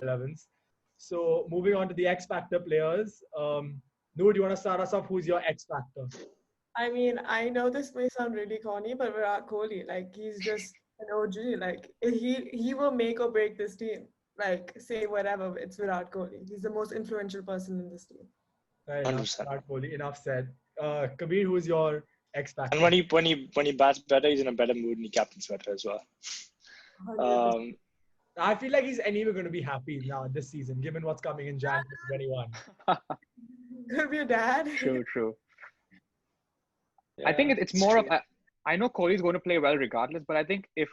11s. So moving on to the X Factor players. Noor, do you want to start us off? Who's your X Factor? I mean, I know this may sound really corny, but Virat Kohli, like he's just an OG. Like he will make or break this team. Like say whatever, it's Virat Kohli. He's the most influential person in this team. Fair enough. 100%. Virat Kohli. Enough said. Kabir, who's your X Factor? And when he bats better, he's in a better mood and he captains better as well. 100%. I feel like he's anyway going to be happy now this season, given what's coming in January 21. Could be your dad. True. Yeah, I think it's more of, I know Kohli's going to play well regardless, but I think if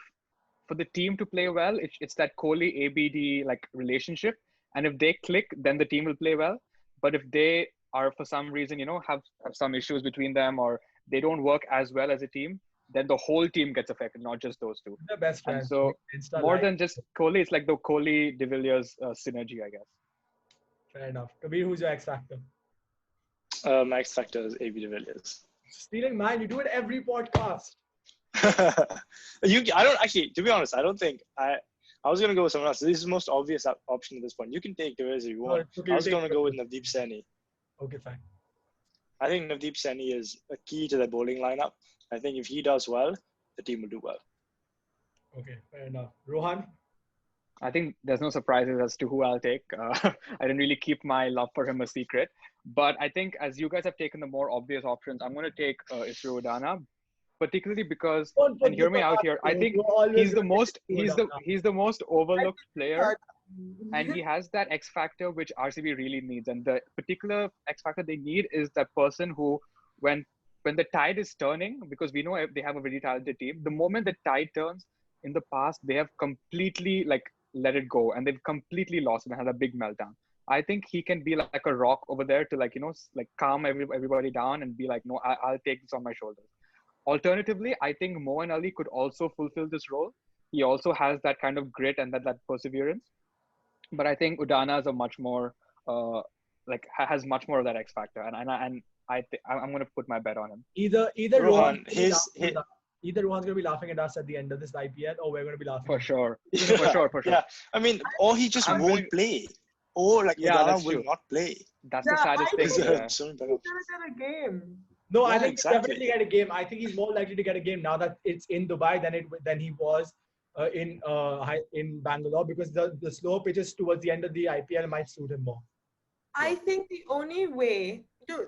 for the team to play well, it's that Kohli ABD like relationship. And if they click, then the team will play well. But if they are for some reason, have some issues between them or they don't work as well as a team, then the whole team gets affected, not just those two. The best friends. And so more than just Kohli, it's like the Kohli De Villiers synergy, I guess. Fair enough. Kabir, who's your X Factor? My X Factor is AB de Villiers. Stealing mine. You do it every podcast. I don't actually, to be honest, I don't think I was going to go with someone else. This is the most obvious option at this point. You can take De Villiers if you want. Okay, I was going to go with Navdeep Saini. Okay, fine. I think Navdeep Saini is a key to the bowling lineup. I think if he does well, the team will do well. Okay, fair enough. Rohan? I think there's no surprises as to who I'll take. I didn't really keep my love for him a secret. But I think as you guys have taken the more obvious options, I'm going to take Isru Udana, particularly because, and hear me out here, I think he's the most overlooked player, and he has that X factor which RCB really needs. And the particular X factor they need is that person who, when the tide is turning, because we know they have a very talented team, the moment the tide turns, in the past they have completely let it go and they've completely lost and had a big meltdown. I think he can be like a rock over there to calm everybody down and be like, no, I'll take this on my shoulders. Alternatively, I think Moeen Ali could also fulfill this role. He also has that kind of grit and that perseverance. But I think Udana is a much more has much more of that X factor, and I'm going to put my bet on him. Either Rohan, either Rohan's going to be laughing at us at the end of this IPL, or we're going to be laughing. For sure. For sure. Yeah, I mean, or he just won't play. Or Udana will not play. That's the saddest thing. He's gonna get a game. No, I think he'll definitely get a game. I think he's more likely to get a game now that it's in Dubai than he was in Bangalore, because the slower pitches towards the end of the IPL might suit him more. I think the only way,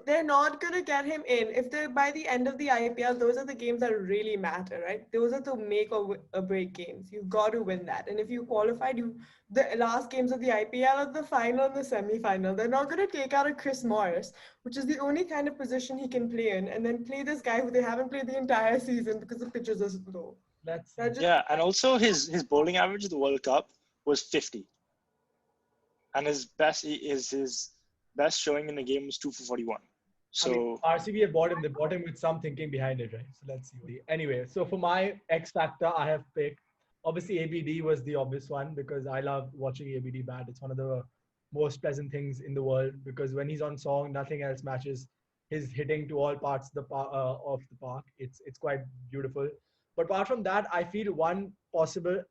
they're not going to get him in. If they're by the end of the IPL, those are the games that really matter, right? Those are the make or break games. You've got to win that. And if you qualified, the last games of the IPL are the final and the semi-final. They're not going to take out a Chris Morris, which is the only kind of position he can play in, and then play this guy who they haven't played the entire season because the pitches are slow. And also his bowling average at the World Cup was 50. And his best showing in the game was 2 for 41. So RCB have bought him. They bought him with some thinking behind it, right? So let's see. Anyway, so for my X factor, I have picked, obviously ABD was the obvious one because I love watching ABD bat. It's one of the most pleasant things in the world because when he's on song, nothing else matches his hitting to all parts of the park. It's quite beautiful. But apart from that, I feel one possible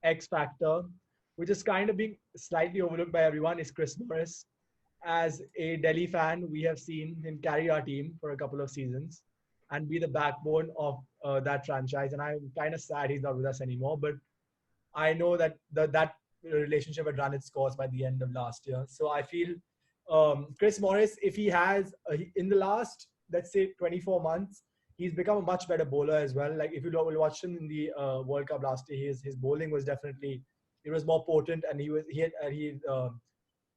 X factor, which is kind of being slightly overlooked by everyone, is Chris Morris. As a Delhi fan, we have seen him carry our team for a couple of seasons and be the backbone of that franchise. And I'm kind of sad he's not with us anymore. But I know that that relationship had run its course by the end of last year. So I feel Chris Morris, if he has, in the last, let's say, 24 months, he's become a much better bowler as well. Like if you watch him in the World Cup last year, his bowling was definitely, it was more potent and he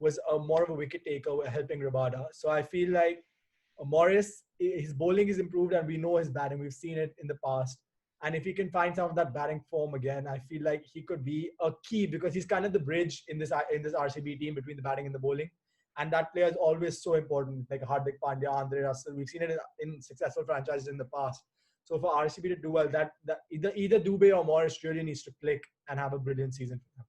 was more of a wicket taker helping Rabada. So I feel like Morris, his bowling is improved and we know his batting. We've seen it in the past. And if he can find some of that batting form again, I feel like he could be a key because he's kind of the bridge in this RCB team between the batting and the bowling. And that player is always so important, like Hardik Pandya, Andre Russell. We've seen it in successful franchises in the past. So for RCB to do well, that either Dubey or Morris really needs to click and have a brilliant season for him.